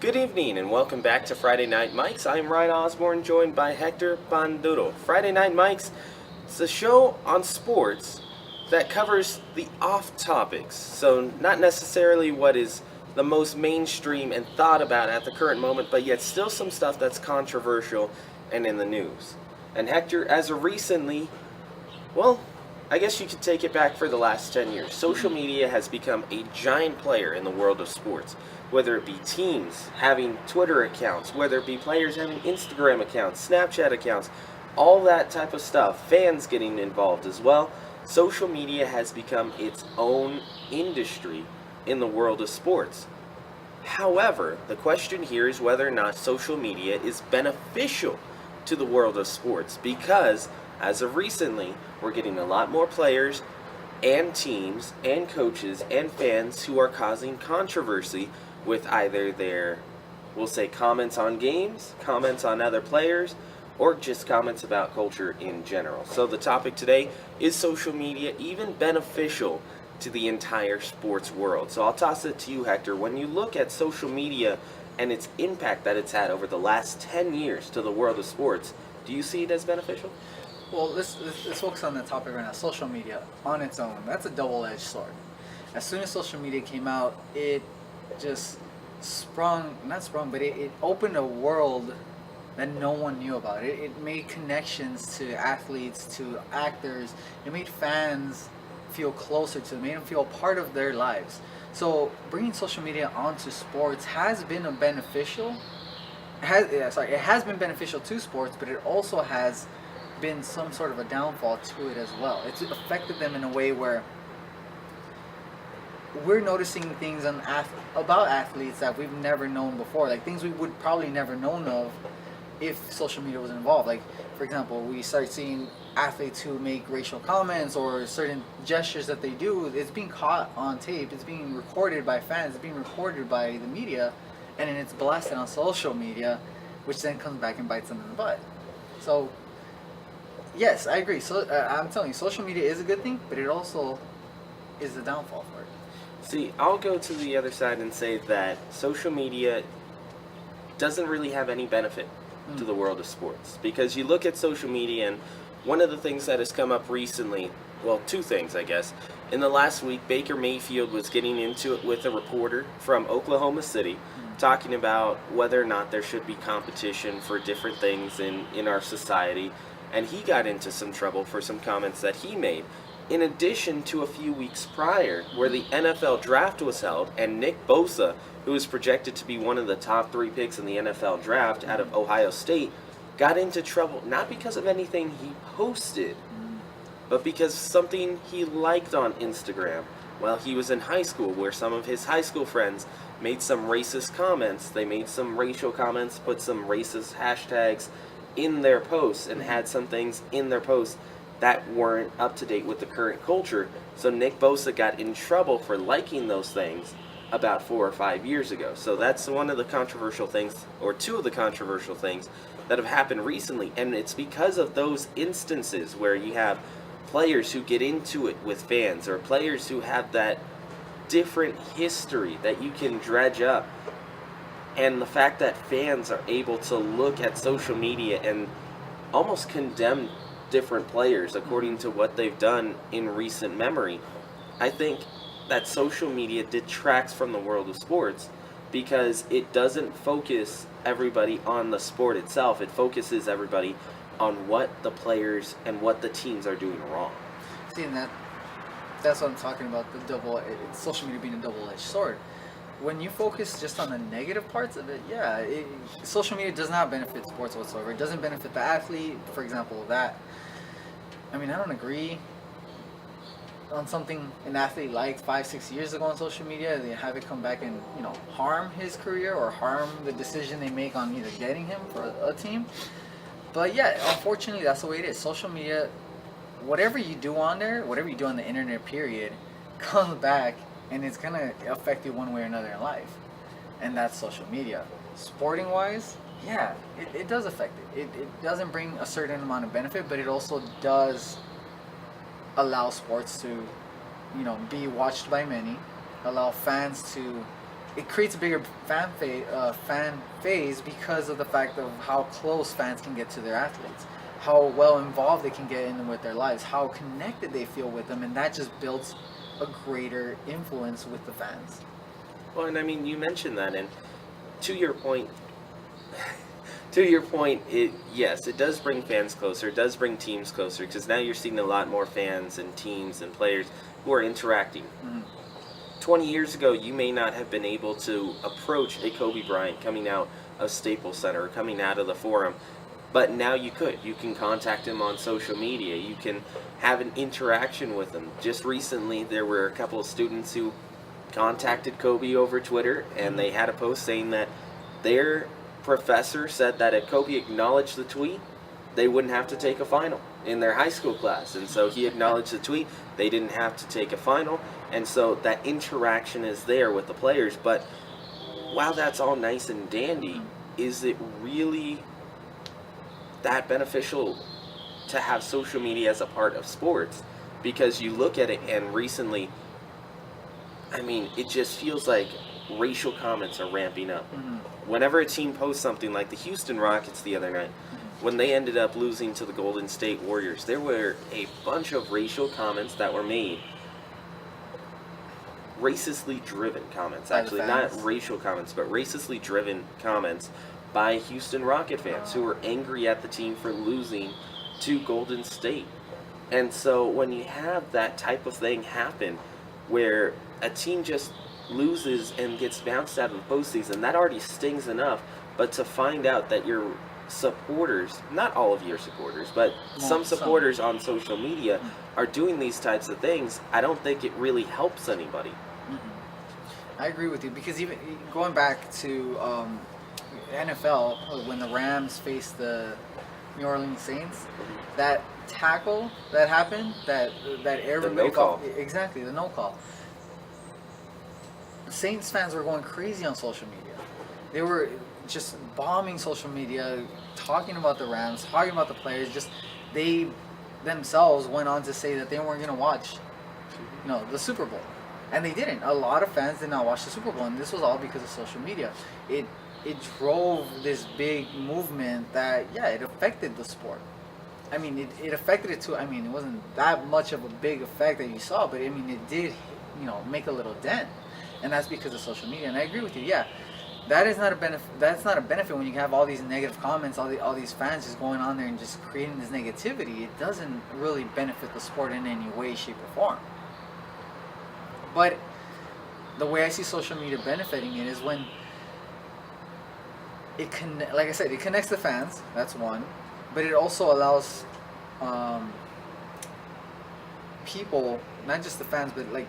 Good evening and welcome back to Friday Night Mics. I'm Ryan Osborne, joined by Hector Banduro. Friday Night Mics is a show on sports that covers the off topics, so not necessarily what is the most mainstream and thought about at the current moment, but yet still some stuff that's controversial and in the news. And Hector, as of recently, well, I guess you could take it back for the last 10 years. Social media has become a giant player in the world of sports. Whether it be teams having Twitter accounts, whether it be players having Instagram accounts, Snapchat accounts, all that type of stuff, fans getting involved as well. Social media has become its own industry in the world of sports. However, the question here is whether or not social media is beneficial to the world of sports because as of recently, we're getting a lot more players and teams and coaches and fans who are causing controversy with either their, we'll say, comments on games, comments on other players, or just comments about culture in general. So the topic today is social media even beneficial to the entire sports world? So I'll toss it to you, Hector. When you look at social media and its impact that it's had over the last 10 years to the world of sports, do you see it as beneficial? Well, let's focus on the topic right now. Social media on its own, that's a double-edged sword. As soon as social media came out, it just but it opened a world that no one knew about. It made connections to athletes, to actors. It made fans feel closer to them, made them feel a part of their lives. So bringing social media onto sports has been it has been beneficial to sports, but it also has been some sort of a downfall to it as well. It's affected them in a way where we're noticing things about athletes that we've never known before, like things we would probably never known of if social media was involved. Like, for example, we start seeing athletes who make racial comments or certain gestures that they do. It's being caught on tape. It's being recorded by fans. It's being recorded by the media, and then it's blasted on social media, which then comes back and bites them in the butt. So, yes, I agree. So I'm telling you, social media is a good thing, but it also is the downfall for it. See, I'll go to the other side and say that social media doesn't really have any benefit to the world of sports. Because you look at social media, and one of the things that has come up recently, well, two things, I guess. In the last week, Baker Mayfield was getting into it with a reporter from Oklahoma City, talking about whether or not there should be competition for different things in our society. And he got into some trouble for some comments that he made. In addition to a few weeks prior, where the NFL draft was held, and Nick Bosa, who was projected to be one of the top 3 picks in the NFL draft out of Ohio State, got into trouble not because of anything he posted, but because something he liked on Instagram while he was in high school, where some of his high school friends made some racist comments. They made some racial comments, put some racist hashtags in their posts, and had some things in their posts that weren't up to date with the current culture. So Nick Bosa got in trouble for liking those things about 4 or 5 years ago. So that's one of the controversial things, or two of the controversial things that have happened recently. And it's because of those instances where you have players who get into it with fans, or players who have that different history that you can dredge up. And the fact that fans are able to look at social media and almost condemn different players according to what they've done in recent memory, I think that social media detracts from the world of sports because it doesn't focus everybody on the sport itself. It focuses everybody on what the players and what the teams are doing wrong. See, and that's what I'm talking about, social media being a double-edged sword. When you focus just on the negative parts of it, social media does not benefit sports whatsoever. It doesn't benefit the athlete, for example, I don't agree on something an athlete liked 5-6 years ago on social media. They have it come back and harm his career or harm the decision they make on either getting him for a team. But yeah, unfortunately, that's the way it is. Social media, whatever you do on there, whatever you do on the internet, period, comes back and it's gonna affect you one way or another in life, and that's social media. Sporting wise, yeah, it does affect it. It doesn't bring a certain amount of benefit, but it also does allow sports to, be watched by many, allow fans to it creates a bigger fan phase because of the fact of how close fans can get to their athletes, how well involved they can get in with their lives, how connected they feel with them, and that just builds a greater influence with the fans. Well, and I mean, you mentioned that, and to your point, to your point, yes, it does bring fans closer. It does bring teams closer because now you're seeing a lot more fans and teams and players who are interacting. 20 years ago, you may not have been able to approach a Kobe Bryant coming out of Staples Center or coming out of the Forum, but now you could. You can contact him on social media. You can have an interaction with him. Just recently, there were a couple of students who contacted Kobe over Twitter, and they had a post saying that their professor said that if Kobe acknowledged the tweet, they wouldn't have to take a final in their high school class. And so he acknowledged the tweet, they didn't have to take a final, and so that interaction is there with the players. But while that's all nice and dandy, is it really that beneficial to have social media as a part of sports? Because you look at it, and recently, I mean, it just feels like racial comments are ramping up. Whenever a team posts something like the Houston Rockets the other night, when they ended up losing to the Golden State Warriors, there were a bunch of racial comments that were made. Racistly driven comments, actually, not racial comments, but racistly driven comments by Houston Rocket fans who were angry at the team for losing to Golden State. And so when you have that type of thing happen, where a team just loses and gets bounced out of the postseason, that already stings enough. But to find out that your supporters, not all of your supporters, but some supporters on social media are doing these types of things, I don't think it really helps anybody. I agree with you, because even going back to NFL, when the Rams faced the New Orleans Saints, that tackle that happened, that everybody call. Exactly, the no call. Saints fans were going crazy on social media. They were just bombing social media, talking about the Rams, talking about the players. Just they themselves went on to say that they weren't going to watch, the Super Bowl, and they didn't. A lot of fans did not watch the Super Bowl, and this was all because of social media. It drove this big movement that it affected the sport. I mean, it affected it too. I mean, it wasn't that much of a big effect that you saw, but I mean, it did, make a little dent. And that's because of social media. And I agree with you. Yeah, that is not a benefit. That's not a benefit when you have all these negative comments, all these fans just going on there and just creating this negativity. It doesn't really benefit the sport in any way, shape, or form. But the way I see social media benefiting it is when like I said, it connects the fans. That's one. But it also allows people, not just the fans, but like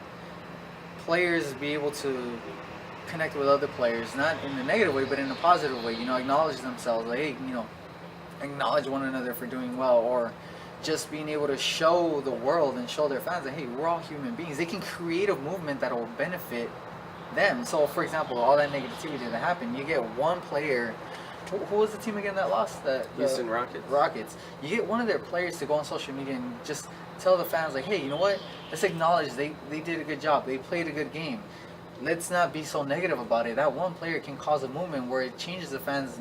players, be able to connect with other players, not in a negative way, but in a positive way. Acknowledge themselves, like, hey, acknowledge one another for doing well, or just being able to show the world and show their fans that, hey, we're all human beings. They can create a movement that will benefit them. So, for example, all that negativity that happened, you get one player. Who was the team again that lost? Houston Rockets. Rockets. You get one of their players to go on social media and just tell the fans, like, hey, you know what? Let's acknowledge they did a good job. They played a good game. Let's not be so negative about it. That one player can cause a movement where it changes the fans'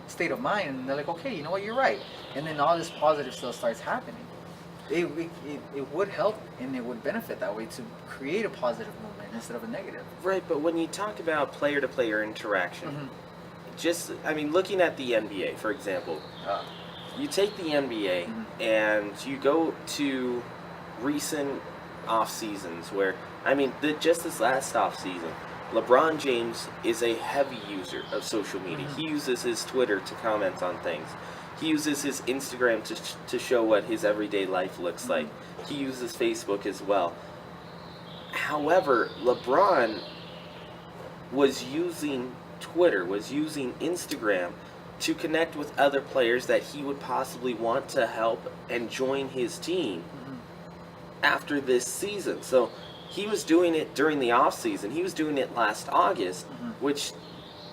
state of mind, and they're like, okay, you know what? You're right. And then all this positive stuff starts happening. It would help and it would benefit that way to create a positive movement instead of a negative. Right, but when you talk about player-to-player interaction, looking at the NBA, for example, you take the NBA and you go to recent off seasons where, just this last off season, LeBron James is a heavy user of social media. He uses his Twitter to comment on things. He uses his Instagram to show what his everyday life looks like. He uses Facebook as well. However, LeBron was using Twitter, was using Instagram to connect with other players that he would possibly want to help and join his team after this season. So he was doing it during the off season. He was doing it last August, which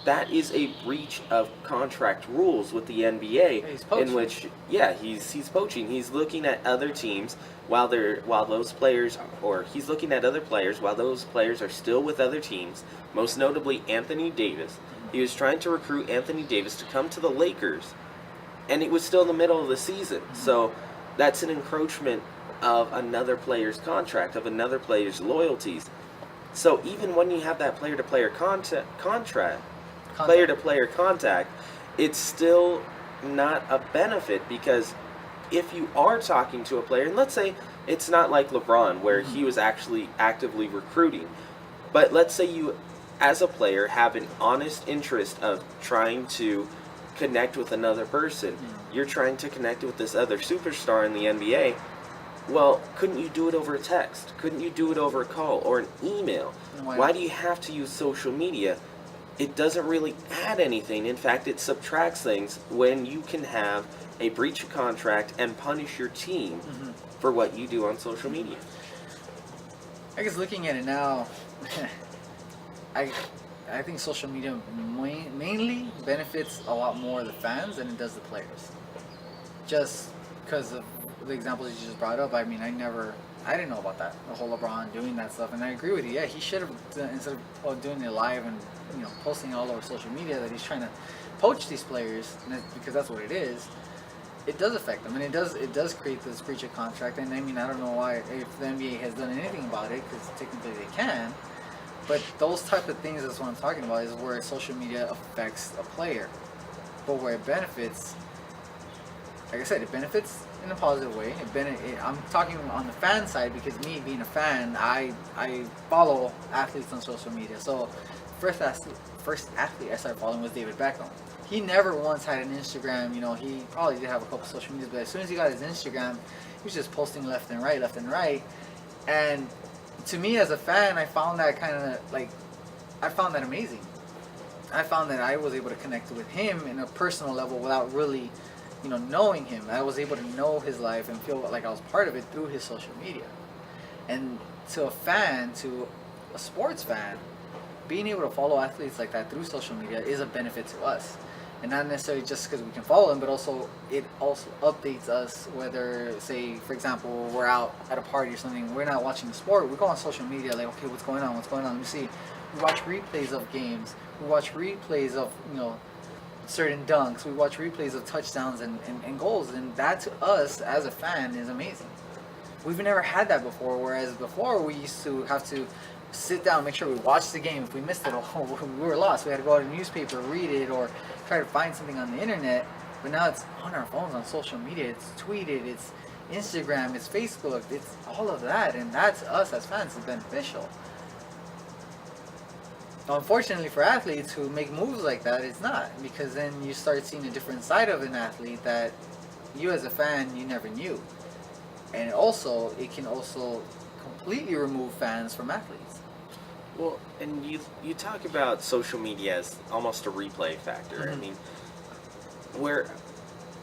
that is a breach of contract rules with the NBA, Yeah, he's poaching. in which he's poaching. He's looking at other teams while those players, or he's looking at other players while those players are still with other teams. Most notably Anthony Davis. He was trying to recruit Anthony Davis to come to the Lakers, and it was still in the middle of the season. So that's an encroachment of another player's contract, of another player's loyalties. So even when you have that player-to-player player-to-player contact, it's still not a benefit, because if you are talking to a player, and let's say it's not like LeBron where he was actually actively recruiting, but let's say you, as a player, have an honest interest of trying to connect with another person. You're trying to connect with this other superstar in the NBA. Well, couldn't you do it over a text? Couldn't you do it over a call or an email? Why do you have to use social media? It doesn't really add anything. In fact, it subtracts things when you can have a breach of contract and punish your team for what you do on social media. I guess looking at it now, I think social media mainly benefits a lot more the fans than it does the players. Just because of the examples you just brought up, I mean, I didn't know about that, the whole LeBron doing that stuff, and I agree with you. Yeah, he should have, instead of doing it live and posting all over social media that he's trying to poach these players, because that's what it is. It does affect them, and it does create this breach of contract. And I mean, I don't know why, if the NBA has done anything about it, because technically they can. But those type of things, that's what I'm talking about, is where social media affects a player, but where it benefits. Like I said, it benefits in a positive way. I'm talking on the fan side, because me being a fan, I follow athletes on social media. So first athlete I started following was David Beckham. He never once had an Instagram. He probably did have a couple social medias, but as soon as he got his Instagram, he was just posting left and right. And to me as a fan, I found that I found that amazing. I found that I was able to connect with him in a personal level without really knowing him. I was able to know his life and feel like I was part of it through his social media. And to a sports fan, being able to follow athletes like that through social media is a benefit to us. And not necessarily just because we can follow them, but it also updates us. Whether, say, for example, we're out at a party or something, we're not watching the sport, we go on social media like, okay, what's going on? Let me see. We watch replays of games. We watch replays of certain dunks. We watch replays of touchdowns and goals, and that to us as a fan is amazing. We've never had that before, whereas before we used to have to sit down, make sure we watched the game. If we missed it, we were lost. We had to go out to the newspaper, read it, or try to find something on the internet. But now it's on our phones, on social media. It's tweeted, it's Instagram, it's Facebook, it's all of that, and that to us as fans is beneficial. Unfortunately for athletes who make moves like that, it's not, because then you start seeing a different side of an athlete that you as a fan, you never knew. And also, it can also completely remove fans from athletes. Well, and you talk about social media as almost a replay factor. I mean, where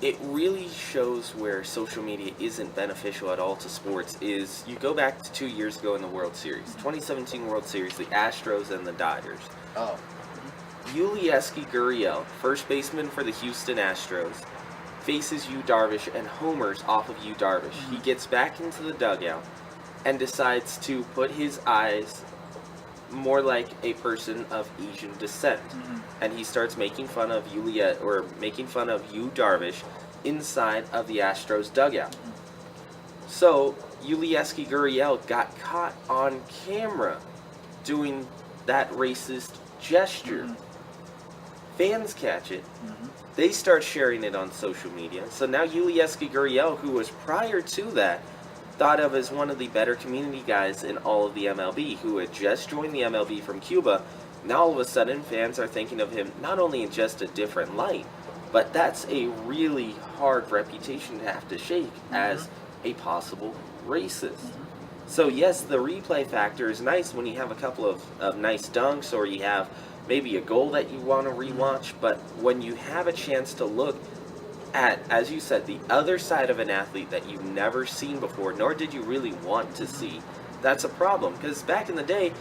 it really shows where social media isn't beneficial at all to sports is you go back to 2 years ago in the World Series, 2017 World Series, the Astros and the Dodgers. Oh. Yulieski Gurriel, first baseman for the Houston Astros, faces Yu Darvish and homers off of Yu Darvish. He gets back into the dugout and decides to put his eyes more like a person of Asian descent, and he starts making fun of Yu Darvish inside of the Astros dugout. So Yulieski Gurriel got caught on camera doing that racist gesture. Fans catch it. They start sharing it on social media. So now Yulieski Gurriel, who was prior to that thought of as one of the better community guys in all of the MLB, who had just joined the MLB from Cuba, now all of a sudden fans are thinking of him not only in just a different light, but that's a really hard reputation to have to shake as a possible racist. So yes, the replay factor is nice when you have a couple of nice dunks, or you have maybe a goal that you want to rewatch, but when you have a chance to look at, as you said, the other side of an athlete that you've never seen before, nor did you really want to see, that's a problem. Because back in the day,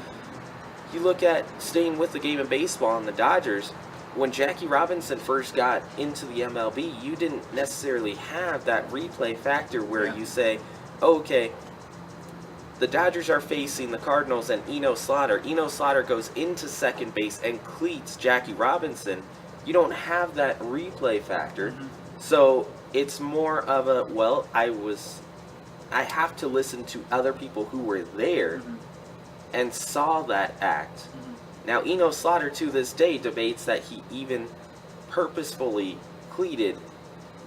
you look at staying with the game of baseball and the Dodgers, when Jackie Robinson first got into the MLB, you didn't necessarily have that replay factor where Yeah. you say, oh, okay, the Dodgers are facing the Cardinals and Eno Slaughter. Eno Slaughter goes into second base and cleats Jackie Robinson. You don't have that replay factor. Mm-hmm. So it's more of a, well, I have to listen to other people who were there Mm-hmm. and saw that act. Mm-hmm. Now, Eno Slaughter to this day debates that he even purposefully cleated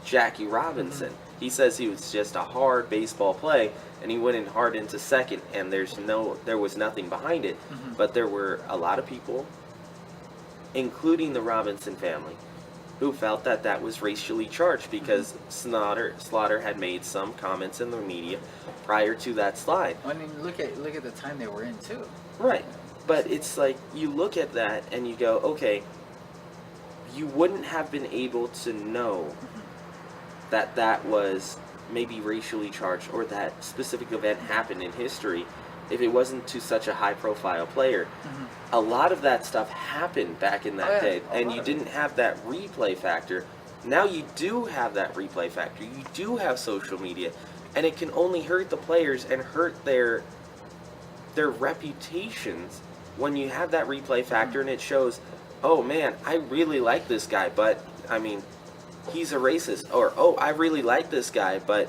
Jackie Robinson. Mm-hmm. He says he was just a hard baseball play, and he went in hard into second, and there was nothing behind it. Mm-hmm. But there were a lot of people, including the Robinson family, who felt that that was racially charged because Slaughter had made some comments in the media prior to that slide. I mean, look at the time they were in too. Right. But it's like, you look at that and you go, okay, you wouldn't have been able to know that that was maybe racially charged or that specific event happened in history if it wasn't to such a high profile player. Mm-hmm. A lot of that stuff happened back in that day, and you lot of didn't have that replay factor. Now you do have that replay factor. You do have social media, and it can only hurt the players and hurt their reputations when you have that replay factor and it shows, oh man, I really like this guy, but I mean, he's a racist. Or, oh, I really like this guy, but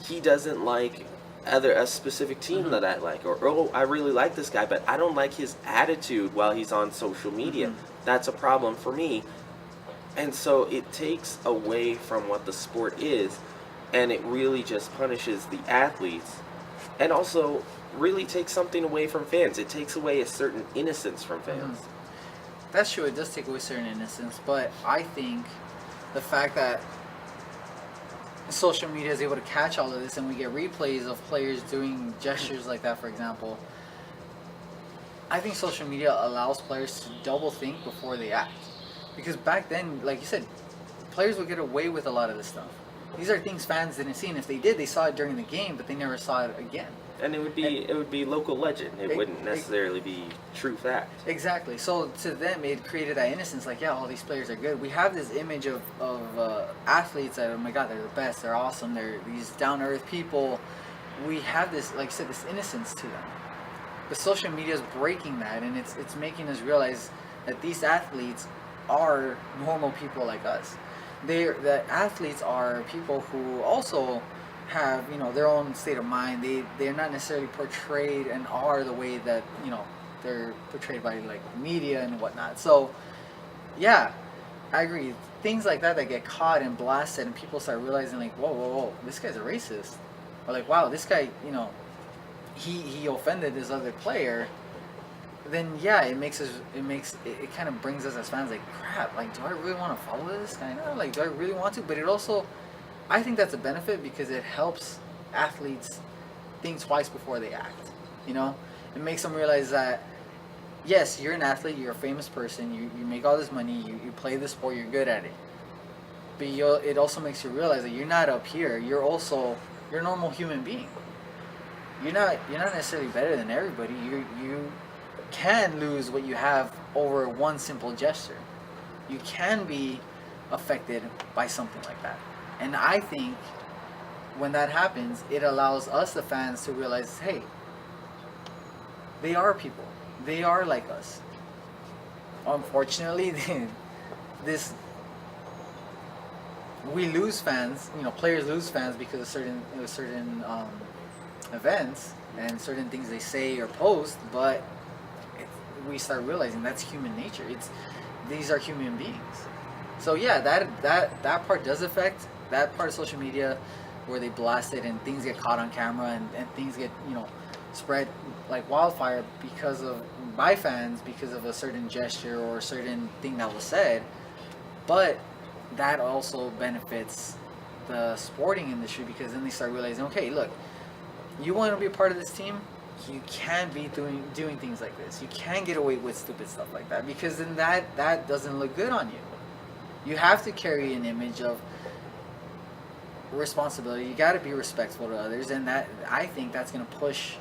he doesn't like a specific team that I like. Or, oh, I really like this guy, but I don't like his attitude while he's on social media. That's a problem for me. And so it takes away from what the sport is, and it really just punishes the athletes, and also really takes something away from fans. It takes away a certain innocence from fans. That's true. It does take away certain innocence, but I think the fact that social media is able to catch all of this, and we get replays of players doing gestures like that, for example, I think social media allows players to double think before they act. Because back then, like you said, players would get away with a lot of this stuff. These are things fans didn't see, and if they did, they saw it during the game, but they never saw it again. And it would be local legend. It wouldn't necessarily be true fact. Exactly. So to them, it created that innocence. Like, yeah, all these players are good. We have this image of athletes that, oh my God, they're the best. They're awesome. They're these down-to-earth people. We have this, like I said, this innocence to them. But social media is breaking that, and it's making us realize that these athletes are normal people like us. The athletes are people who also have, their own state of mind. They're not necessarily portrayed and are the way that, they're portrayed by like media and whatnot. So yeah, I agree. Things like that get caught and blasted, and people start realizing like, whoa, this guy's a racist. Or like, wow, this guy, he offended this other player. Then yeah, it kind of brings us as fans like, crap, like, do I really want to follow this guy now? Like, do I really want to? But it also, I think that's a benefit because it helps athletes think twice before they act. It makes them realize that, yes, you're an athlete, you're a famous person, you make all this money, you play the sport, you're good at it. But it also makes you realize that you're not up here. You're a normal human being. You're not necessarily better than everybody. You can lose what you have over one simple gesture. You can be affected by something like that. And I think when that happens, it allows us, the fans, to realize, hey, they are people. They are like us. Unfortunately, we lose fans. Players lose fans because of certain events and certain things they say or post. But we start realizing that's human nature. These are human beings. So yeah, that part does affect that part of social media, where they blast it and things get caught on camera and things get spread like wildfire by fans because of a certain gesture or a certain thing that was said. But that also benefits the sporting industry, because then they start realizing, okay, look, you want to be a part of this team, you can be doing things like this. You can get away with stupid stuff like that, because then that doesn't look good on you. You have to carry an image of responsibility. You got to be respectful to others, and that, I think, that's going to push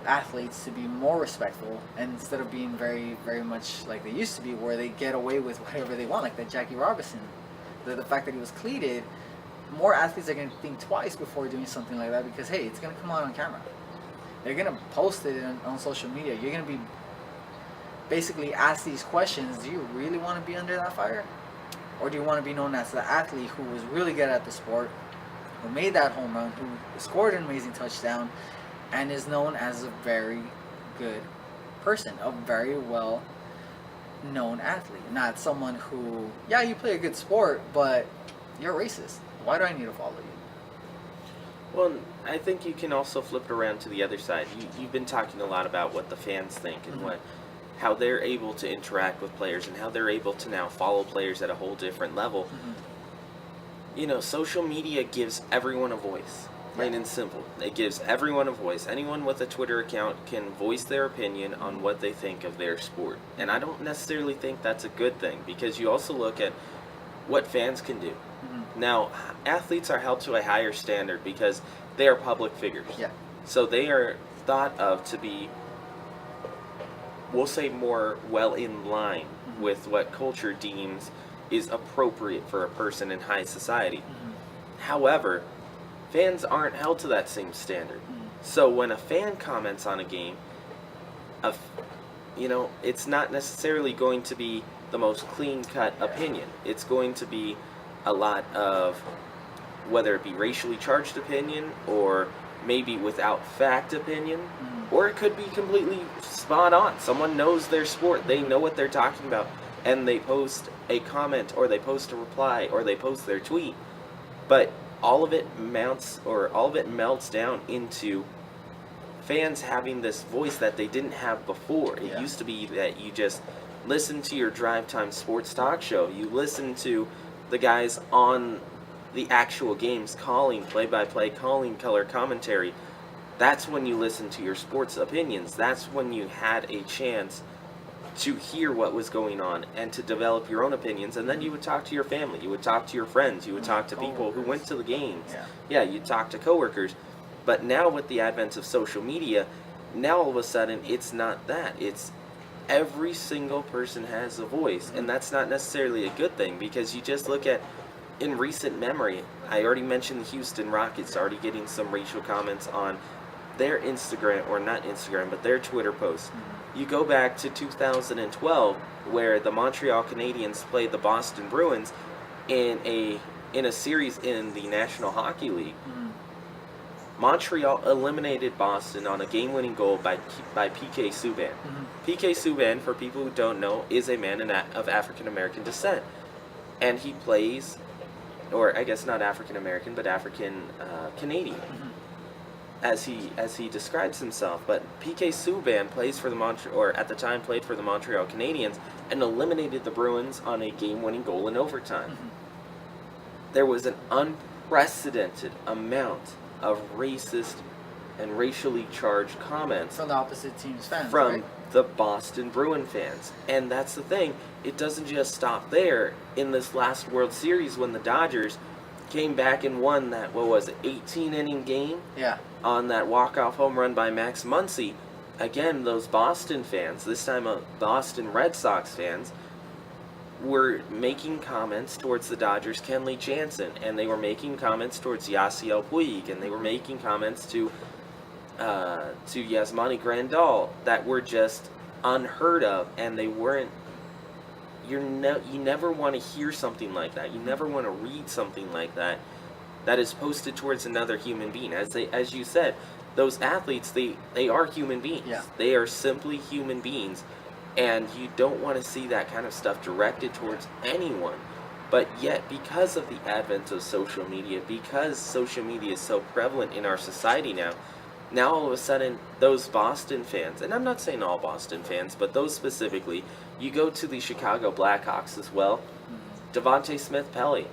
athletes to be more respectful, and instead of being very, very much like they used to be, where they get away with whatever they want, like that Jackie Robinson, the fact that he was cleated, more athletes are going to think twice before doing something like that because, hey, it's going to come out on camera. They're going to post it on social media. You're going to be basically asked these questions. Do you really want to be under that fire? Or do you want to be known as the athlete who was really good at the sport, who made that home run, who scored an amazing touchdown, and is known as a very good person, a very well known athlete, not someone who, yeah, you play a good sport, but you're racist. Why do I need to follow you? Well, I think you can also flip it around to the other side. You've been talking a lot about what the fans think and how they're able to interact with players and how they're able to now follow players at a whole different level. You know, social media gives everyone a voice. Plain and simple. It gives everyone a voice. Anyone with a Twitter account can voice their opinion on what they think of their sport. And I don't necessarily think that's a good thing, because you also look at what fans can do. Now, athletes are held to a higher standard because they are public figures. Yeah. So they are thought of to be, we'll say, more well in line with what culture deems is appropriate for a person in high society. However, fans aren't held to that same standard. So when a fan comments on a game, you know, it's not necessarily going to be the most clean-cut opinion. It's going to be a lot of, whether it be racially charged opinion or maybe without fact opinion, or it could be completely spot on. Someone knows their sport, they know what they're talking about, and they post a comment or they post a reply or they post their tweet, but all of it melts down into fans having this voice that they didn't have before. It used to be that you just listen to your drive time sports talk show, you listen to the guys on the actual games calling play-by-play, calling color commentary. That's when you listen to your sports opinions. That's when you had a chance to hear what was going on and to develop your own opinions, and then you would talk to your family, you would talk to your friends, you would talk to people who went to the games. You'd talk to coworkers. But now with the advent of social media, now all of a sudden it's not that. It's every single person has a voice, and that's not necessarily a good thing, because you just look at, in recent memory, I already mentioned the Houston Rockets already getting some racial comments on their Instagram, or not Instagram, but their Twitter posts. You go back to 2012, where the Montreal Canadiens played the Boston Bruins in a series in the National Hockey League. Montreal eliminated Boston on a game-winning goal by PK Subban. PK Subban, for people who don't know, is a man of African-American descent. And he plays, or I guess not African-American, but African-Canadian, as he describes himself. But PK Subban plays for at the time played for the Montreal Canadiens and eliminated the Bruins on a game-winning goal in overtime. There was an unprecedented amount of racist and racially charged comments from the opposite team's fans, from the Boston Bruin fans. And that's the thing, it doesn't just stop there. In this last World Series, when the Dodgers came back and won that, 18-inning game on that walk-off home run by Max Muncy, again, those Boston fans, this time Boston Red Sox fans, were making comments towards the Dodgers' Kenley Jansen, and they were making comments towards Yasiel Puig, and they were making comments to Yasmani Grandal that were just unheard of, and they weren't. You never want to hear something like that. You never want to read something like that that is posted towards another human being. As you said, those athletes, they are human beings. They are simply human beings. And you don't want to see that kind of stuff directed towards anyone. But yet, because of the advent of social media, because social media is so prevalent in our society now all of a sudden, those Boston fans, and I'm not saying all Boston fans, but those specifically, you go to the Chicago Blackhawks as well, Devontae Smith-Pelly,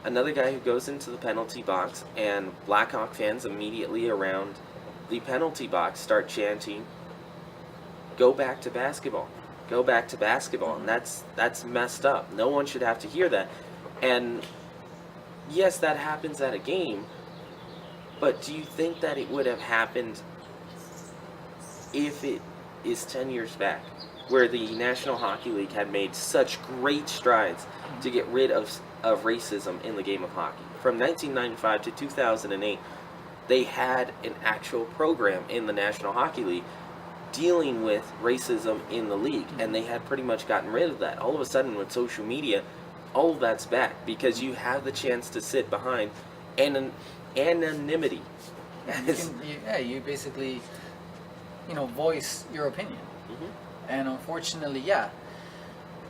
another guy who goes into the penalty box, and Blackhawk fans immediately around the penalty box start chanting, "Go back to basketball. Go back to basketball." And that's messed up. No one should have to hear that. And yes, that happens at a game, but do you think that it would have happened if it is 10 years back, where the National Hockey League had made such great strides to get rid of racism in the game of hockey. From 1995 to 2008, they had an actual program in the National Hockey League dealing with racism in the league, and they had pretty much gotten rid of that. All of a sudden, with social media, all of that's back because you have the chance to sit behind anonymity. You basically, voice your opinion. And unfortunately,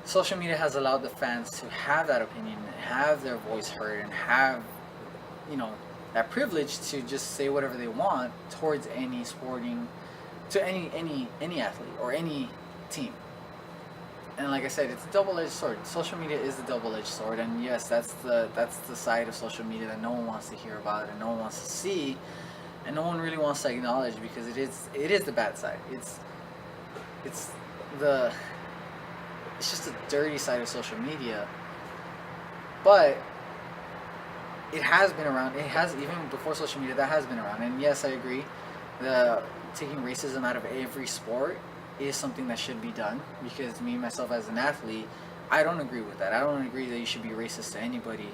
social media has allowed the fans to have that opinion, have their voice heard, and have, that privilege to just say whatever they want towards any sporting, to any athlete or any team. And like I said, it's a double-edged sword. Social media is a double-edged sword, and yes, that's the side of social media that no one wants to hear about and no one wants to see, and no one really wants to acknowledge because it is the bad side. It's just a dirty side of social media. But it has been around. It has, even before social media, that has been around. And yes, I agree. Taking racism out of every sport is something that should be done, because me myself as an athlete, I don't agree with that. I don't agree that you should be racist to anybody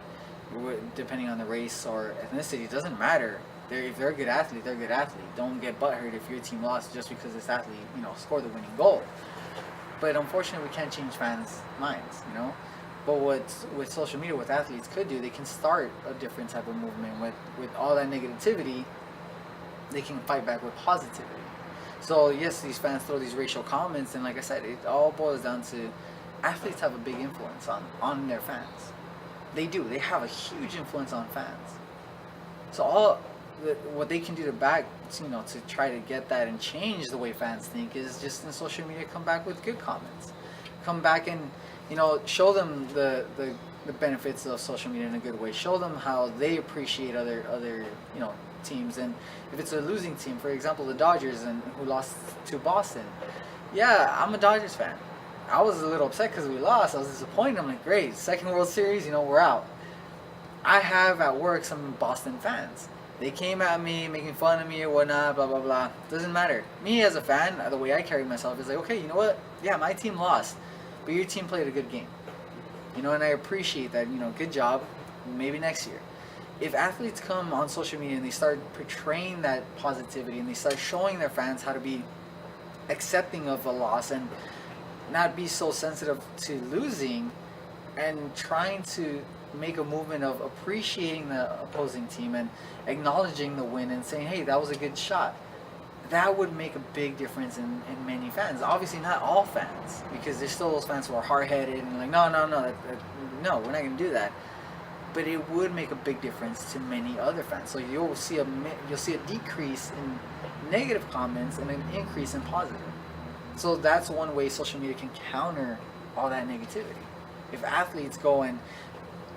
depending on the race or ethnicity. It doesn't matter. If they're a good athlete, they're a good athlete. Don't get butthurt if your team lost just because this athlete, scored the winning goal. But unfortunately, we can't change fans' minds, But with social media, what athletes could do, they can start a different type of movement. With all that negativity, they can fight back with positivity. So yes, these fans throw these racial comments, and like I said, it all boils down to athletes have a big influence on their fans. They do. They have a huge influence on fans. So what they can do to try to get that and change the way fans think is just in social media, come back with good comments. Come back and show them the benefits of social media in a good way. Show them how they appreciate other teams. And if it's a losing team, for example, the Dodgers, and who lost to Boston, I'm a Dodgers fan. I was a little upset because we lost. I was disappointed. I'm like, great, second World Series, we're out. I have at work some Boston fans. They came at me, making fun of me or whatnot, blah, blah, blah. Doesn't matter. Me as a fan, the way I carry myself is like, okay, you know what? Yeah, my team lost, but your team played a good game. And I appreciate that, good job, maybe next year. If athletes come on social media and they start portraying that positivity and they start showing their fans how to be accepting of a loss and not be so sensitive to losing, and trying to make a movement of appreciating the opposing team and acknowledging the win and saying, hey, that was a good shot, that would make a big difference in many fans. Obviously not all fans, because there's still those fans who are hard-headed and like, no, we're not going to do that. But it would make a big difference to many other fans. So you'll see a decrease in negative comments and an increase in positive. So that's one way social media can counter all that negativity. If athletes go and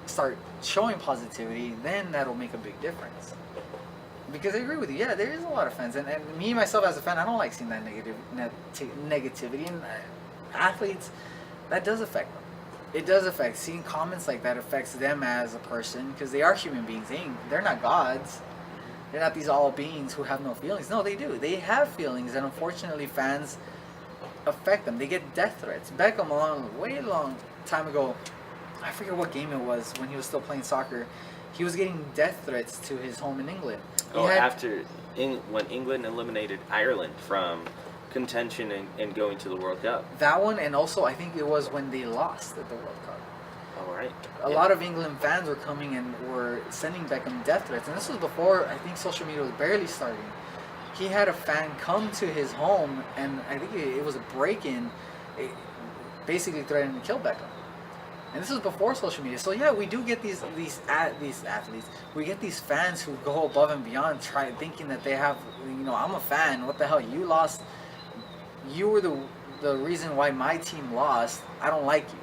start showing positivity, then that'll make a big difference. Because I agree with you, there is a lot of fans, and me myself as a fan, I don't like seeing that negativity, and athletes, that does affect them. It does affect, seeing comments like that affects them as a person, because they are human beings. They're not gods. They're not these all beings who have no feelings. No, they do. They have feelings, and unfortunately fans affect them. They get death threats. Beckham, way long time ago, I forget what game it was, when he was still playing soccer, he was getting death threats to his home in England. When England eliminated Ireland from contention and going to the World Cup. That one, and also I think it was when they lost at the World Cup. All right. A lot of England fans were coming and were sending Beckham death threats, and this was before I think social media was barely starting. He had a fan come to his home, and I think it was a break-in, basically threatening to kill Beckham. And this was before social media. So we do get these athletes. We get these fans who go above and beyond, thinking that they have, I'm a fan. What the hell? You lost. You were the reason why my team lost. I don't like you.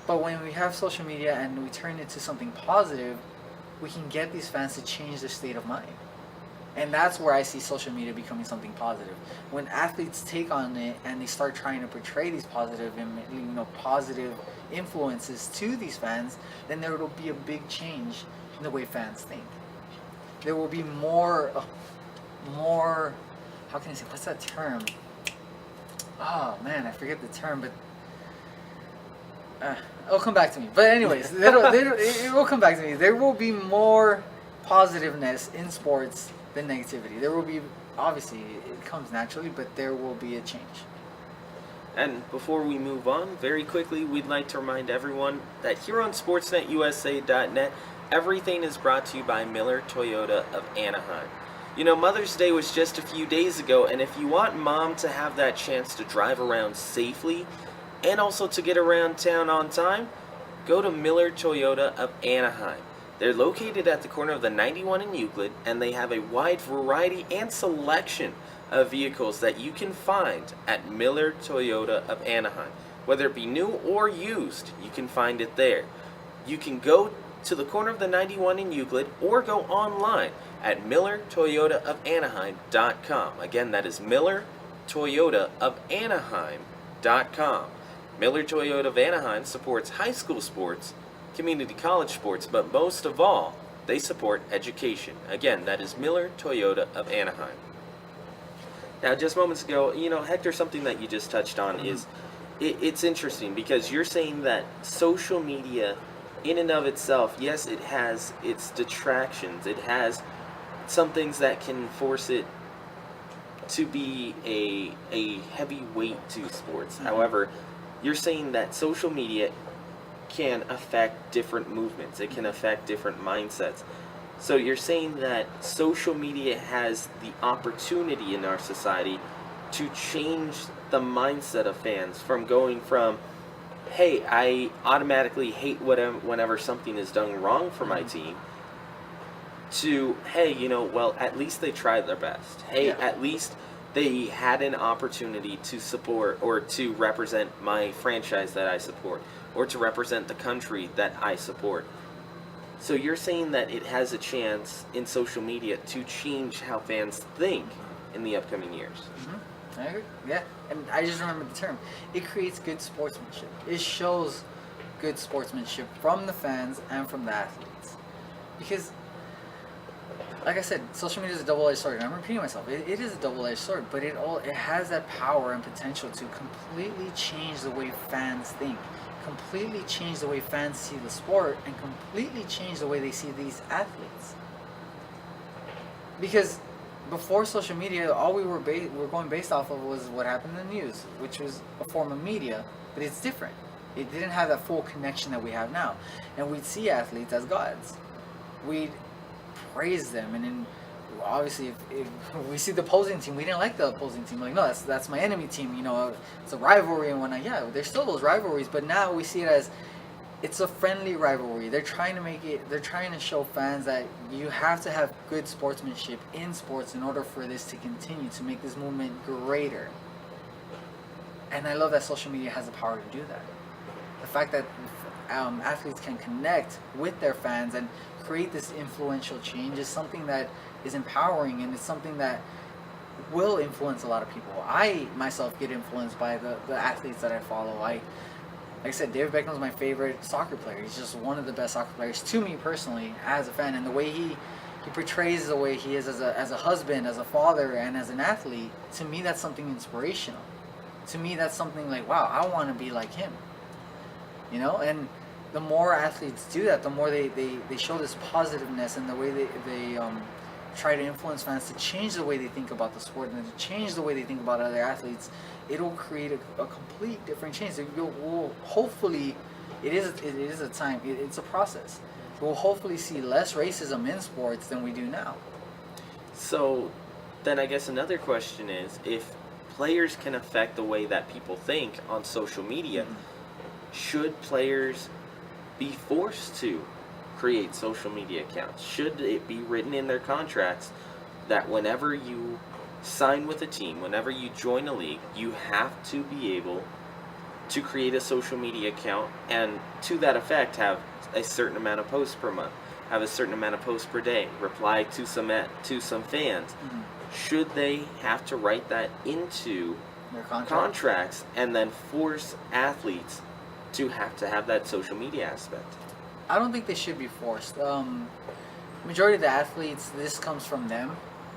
But when we have social media and we turn it to something positive, we can get these fans to change their state of mind. And that's where I see social media becoming something positive. When athletes take on it and they start trying to portray these positive influences to these fans, then there will be a big change in the way fans think. There will be more how can I say, what's that term? Oh man, I forget the term, but it'll come back to me. But anyways, it will come back to me. There will be more positiveness in sports than negativity. There will be, obviously, it comes naturally, but there will be a change. And before we move on, very quickly, we'd like to remind everyone that here on SportsNetUSA.net, everything is brought to you by Miller Toyota of Anaheim. You know, Mother's Day was just a few days ago, and if you want mom to have that chance to drive around safely and also to get around town on time, go to Miller Toyota of Anaheim. They're located at the corner of the 91 and Euclid, and they have a wide variety and selection of vehicles that you can find at Miller Toyota of Anaheim. Whether it be new or used, you can find it there. You can go to the corner of the 91 in Euclid or go online at MillerToyotaofAnaheim.com. Again, that is MillerToyotaofAnaheim.com. Miller Toyota of Anaheim supports high school sports, community college sports, but most of all, they support education. Again, that is Miller Toyota of Anaheim. Now, just moments ago, you know, Hector, something that you just touched on is, it's interesting because you're saying that social media in and of itself, yes, it has its detractions. It has some things that can force it to be a heavy weight to sports. However, you're saying that social media can affect different movements. It can affect different mindsets. So you're saying that social media has the opportunity in our society to change the mindset of fans from going from, hey, I automatically hate whenever something is done wrong for my team, to, hey, you know, well, at least they tried their best. Hey, at least they had an opportunity to support or to represent my franchise that I support, or to represent the country that I support. So you're saying that it has a chance in social media to change how fans think in the upcoming years. I agree. Yeah, and I just remember the term. It creates good sportsmanship. It shows good sportsmanship from the fans and from the athletes. Because, like I said, social media is a double-edged sword. And I'm repeating myself. It is a double-edged sword, but it has that power and potential to completely change the way fans think, completely change the way fans see the sport, and completely change the way they see these athletes. Because before social media, all we were going based off of was what happened in the news, which was a form of media, but it's different. It didn't have that full connection that we have now. And we'd see athletes as gods. We'd praise them, and then obviously if we see the opposing team, we didn't like the opposing team. Like, no, that's my enemy team, you know, it's a rivalry and whatnot. Yeah, there's still those rivalries, but now we see it as it's a friendly rivalry. They're trying to show fans that you have to have good sportsmanship in sports in order for this to continue, to make this movement greater. And I love that social media has the power to do that. The fact that athletes can connect with their fans and create this influential change is something that is empowering, and it's something that will influence a lot of people. I myself get influenced by the athletes that I follow. Like I said, David Beckham's my favorite soccer player. He's just one of the best soccer players to me personally as a fan, and the way he portrays the way he is as a husband, as a father, and as an athlete, to me that's something inspirational. To me that's something like, wow, I want to be like him. You know, and the more athletes do that, the more they show this positiveness, and the way they try to influence fans to change the way they think about the sport and to change the way they think about other athletes, it'll create a complete different change. We'll hopefully, it's a process. We'll hopefully see less racism in sports than we do now. So then I guess another question is, if players can affect the way that people think on social media, should players be forced to create social media accounts? Should it be written in their contracts that whenever you sign with a team, whenever you join a league, you have to be able to create a social media account, and to that effect have a certain amount of posts per month, have a certain amount of posts per day, reply to some fans? Should they have to write that into Their contracts and then force athletes to have that social media aspect? I don't think they should be forced. Majority of the athletes, this comes from them.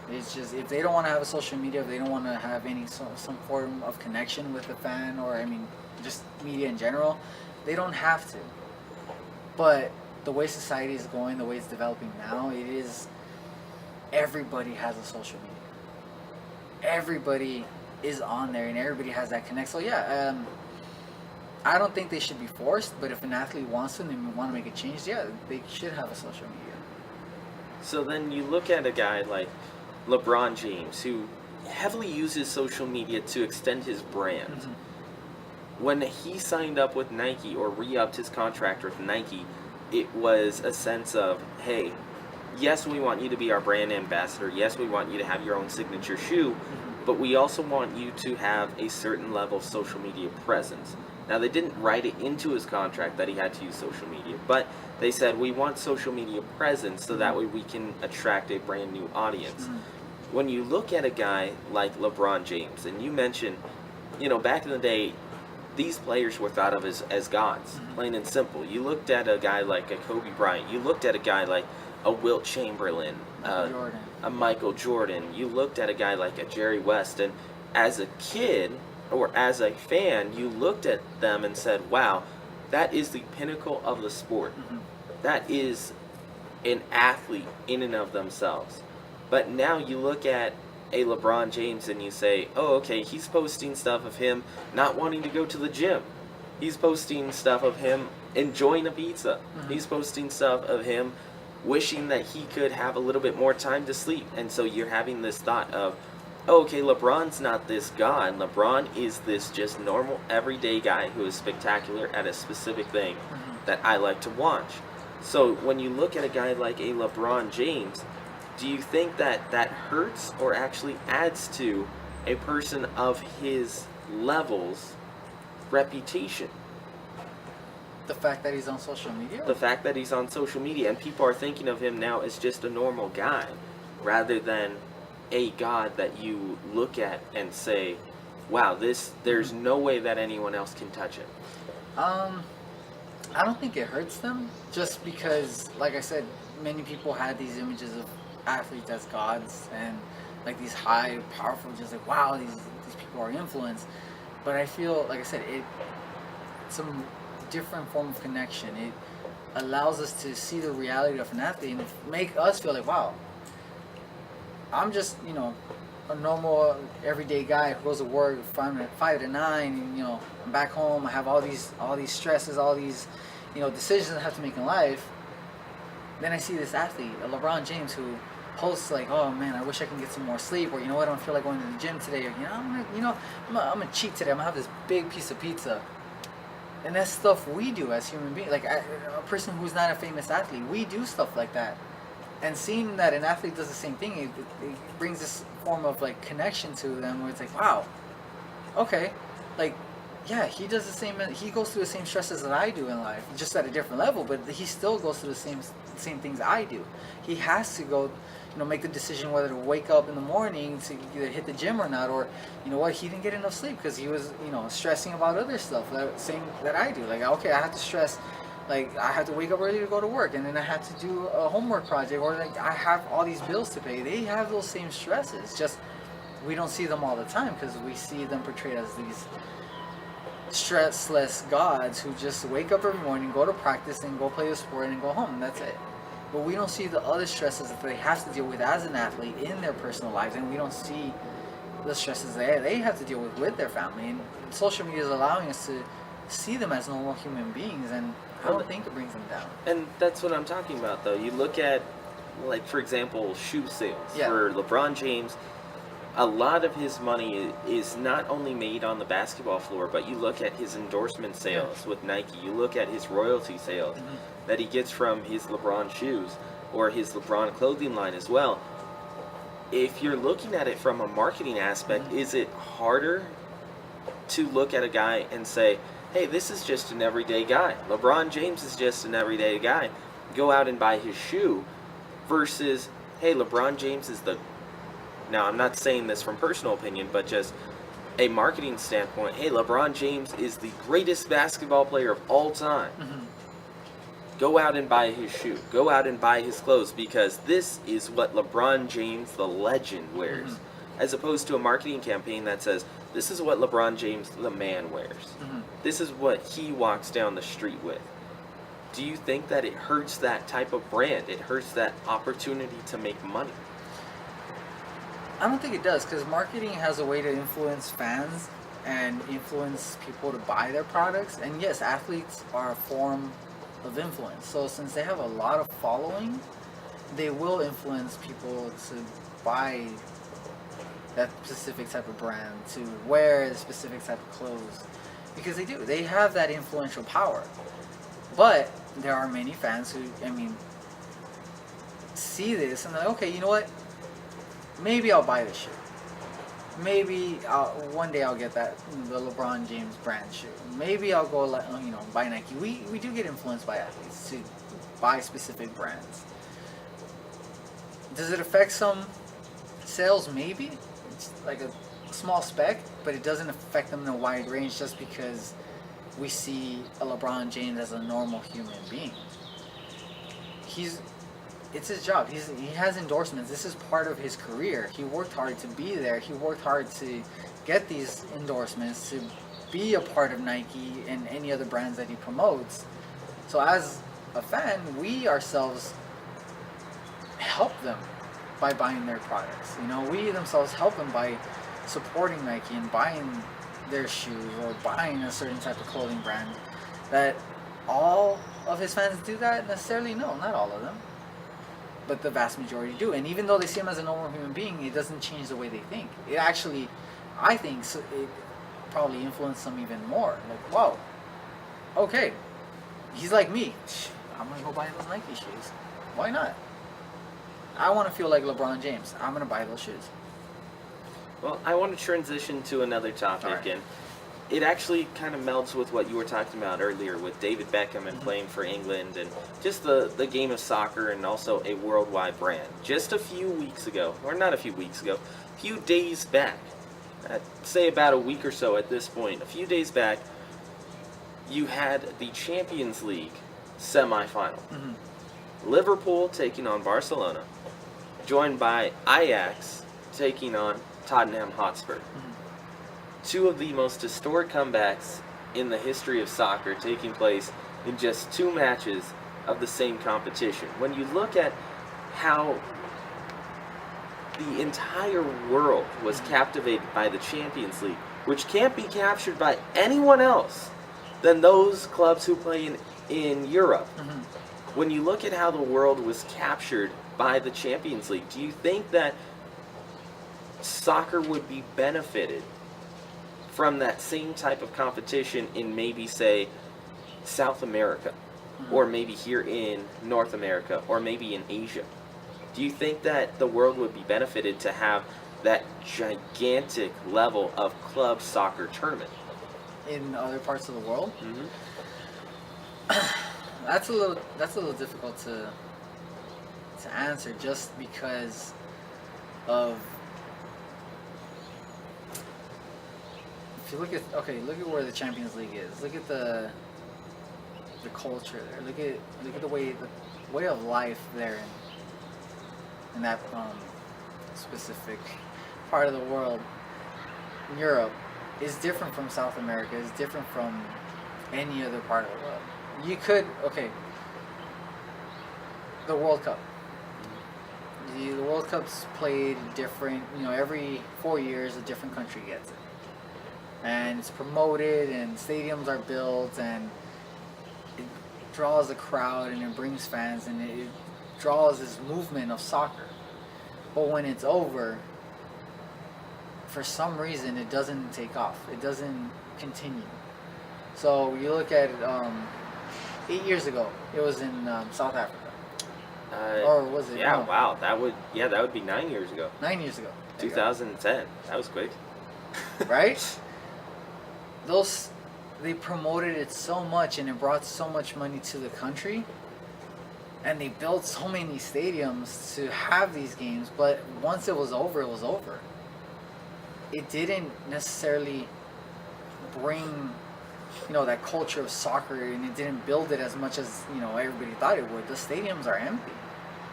It's just if they don't want to have a social media, if they don't want to have some form of connection with the fan, or I mean, just media in general, they don't have to. But the way society is going, the way it's developing now, it is everybody has a social media. Everybody is on there, and everybody has that connect. So yeah, I don't think they should be forced. But if an athlete wants to and they want to make a change, yeah, they should have a social media. So then you look at a guy like LeBron James, who heavily uses social media to extend his brand. Mm-hmm. When he signed up with Nike or re-upped his contract with Nike, it was a sense of, hey, yes, we want you to be our brand ambassador. Yes, we want you to have your own signature shoe, but we also want you to have a certain level of social media presence. Now, they didn't write it into his contract that he had to use social media, but they said we want social media presence so that way we can attract a brand new audience. Mm-hmm. When you look at a guy like LeBron James, and you mentioned, back in the day, these players were thought of as gods, Mm-hmm. plain and simple. You looked at a guy like a Kobe Bryant. You looked at a guy like a Wilt Chamberlain, Jordan. a Michael Jordan. You looked at a guy like a Jerry West, and as a kid or as a fan, you looked at them and said, wow, that is the pinnacle of the sport. Mm-hmm. That is an athlete in and of themselves. But now you look at a LeBron James and you say, oh, okay, he's posting stuff of him not wanting to go to the gym. He's posting stuff of him enjoying a pizza. Mm-hmm. He's posting stuff of him wishing that he could have a little bit more time to sleep. And so you're having this thought of, oh, okay, LeBron's not this god. LeBron is this just normal, everyday guy who is spectacular at a specific thing Mm-hmm. that I like to watch. So when you look at a guy like a LeBron James, do you think that that hurts or actually adds to a person of his level's reputation? The fact that he's on social media? The fact that he's on social media and people are thinking of him now as just a normal guy rather than a god that you look at and say, wow, there's no way that anyone else can touch it. I don't think it hurts them, just because, like I said, many people had these images of athletes as gods and like these high, powerful, just like, wow, these people are influenced. But I feel, like I said, it's a different form of connection. It allows us to see the reality of an athlete and make us feel like, wow, I'm just, a normal everyday guy who goes to work from 5 to 9, and I'm back home. I have all these stresses, all these decisions I have to make in life. Then I see this athlete, a LeBron James, who posts like, oh man, I wish I can get some more sleep, or I don't feel like going to the gym today, or I'm gonna cheat today. I'm gonna have this big piece of pizza. And that's stuff we do as human beings. Like a person who's not a famous athlete, we do stuff like that. And seeing that an athlete does the same thing, it brings this form of like connection to them, where it's like, wow, okay, like, yeah, he does the same. He goes through the same stresses that I do in life, just at a different level. But he still goes through the same things I do. He has to go, make the decision whether to wake up in the morning to either hit the gym or not, or he didn't get enough sleep because he was stressing about other stuff that I do. Like, okay, I have to stress. Like, I have to wake up early to go to work, and then I have to do a homework project, or like I have all these bills to pay. They have those same stresses, just we don't see them all the time because we see them portrayed as these stressless gods who just wake up every morning, go to practice, and go play the sport, and go home, and that's it. But we don't see the other stresses that they have to deal with as an athlete in their personal lives, and we don't see the stresses they have to deal with their family. And social media is allowing us to see them as normal human beings, and I don't think it brings them down. And that's what I'm talking about, though. You look at, like, for example, shoe sales. Yeah. For LeBron James, a lot of his money is not only made on the basketball floor, but you look at his endorsement sales with Nike. You look at his royalty sales that he gets from his LeBron shoes or his LeBron clothing line as well. If you're looking at it from a marketing aspect, is it harder to look at a guy and say, hey, this is just an everyday guy. LeBron James is just an everyday guy. Go out and buy his shoe. Versus, hey, LeBron James is the... Now, I'm not saying this from personal opinion, but just a marketing standpoint. Hey, LeBron James is the greatest basketball player of all time. Go out and buy his shoe. Go out and buy his clothes because this is what LeBron James, the legend, wears. As opposed to a marketing campaign that says, this is what LeBron James, the man, wears. This is what he walks down the street with. Do you think that it hurts that type of brand? It hurts that opportunity to make money? I don't think it does, because marketing has a way to influence fans and influence people to buy their products. And yes, athletes are a form of influence. So since they have a lot of following, they will influence people to buy that specific type of brand, to wear the specific type of clothes, because they do. They have that influential power. But there are many fans who, see this and they're like, okay, you know what? Maybe I'll buy this shoe. Maybe one day I'll get the LeBron James brand shoe. Maybe I'll go, buy Nike. We do get influenced by athletes to buy specific brands. Does it affect some sales? Maybe. It's like a small speck, but it doesn't affect them in a wide range just because we see a LeBron James as a normal human being. It's his job. He has endorsements. This is part of his career. He worked hard to be there. He worked hard to get these endorsements, to be a part of Nike and any other brands that he promotes. So as a fan, we ourselves help them by buying their products. We themselves help them by supporting Nike and buying their shoes or buying a certain type of clothing brand. That all of his fans do that? Necessarily no, not all of them. But the vast majority do. And even though they see him as a normal human being, it doesn't change the way they think. It actually, I think, it probably influenced them even more. Like, wow, okay, he's like me. I'm going to go buy those Nike shoes. Why not? I want to feel like LeBron James. I'm going to buy those shoes. Well, I want to transition to another topic, Alright. and it actually kind of melds with what you were talking about earlier with David Beckham and playing for England and just the game of soccer and also a worldwide brand. Just a few weeks ago, or not a few weeks ago, a few days back, I'd say about a week or so at this point, a few days back, you had the Champions League semifinal. Liverpool taking on Barcelona, joined by Ajax taking on Tottenham Hotspur. Two of the most historic comebacks in the history of soccer taking place in just two matches of the same competition. When you look at how the entire world was captivated by the Champions League, which can't be captured by anyone else than those clubs who play in Europe. When you look at how the world was captured by the Champions League, do you think that soccer would be benefited from that same type of competition in maybe, say, South America, or maybe here in North America, or maybe in Asia? Do you think that the world would be benefited to have that gigantic level of club soccer tournament? In other parts of the world? That's a little difficult to answer, just because of, if you look at where the Champions League is. Look at the culture there. Look at the way of life there in that specific part of the world. Europe is different from South America. Is different from any other part of the world. You could the World Cup. The World Cup's played different. Every 4 years a different country gets it. And it's promoted, and stadiums are built, and it draws a crowd, and it brings fans, and it draws this movement of soccer. But when it's over, for some reason, it doesn't take off. It doesn't continue. So you look at 8 years ago, it was in South Africa. Or was it? Yeah, no, wow. That would be 9 years ago. 9 years ago. There you go. 2010. That was quick. Right? They promoted it so much, and it brought so much money to the country, and they built so many stadiums to have these games, but once it was over, it was over. It didn't necessarily bring that culture of soccer, and it didn't build it as much as everybody thought it would. The stadiums are empty.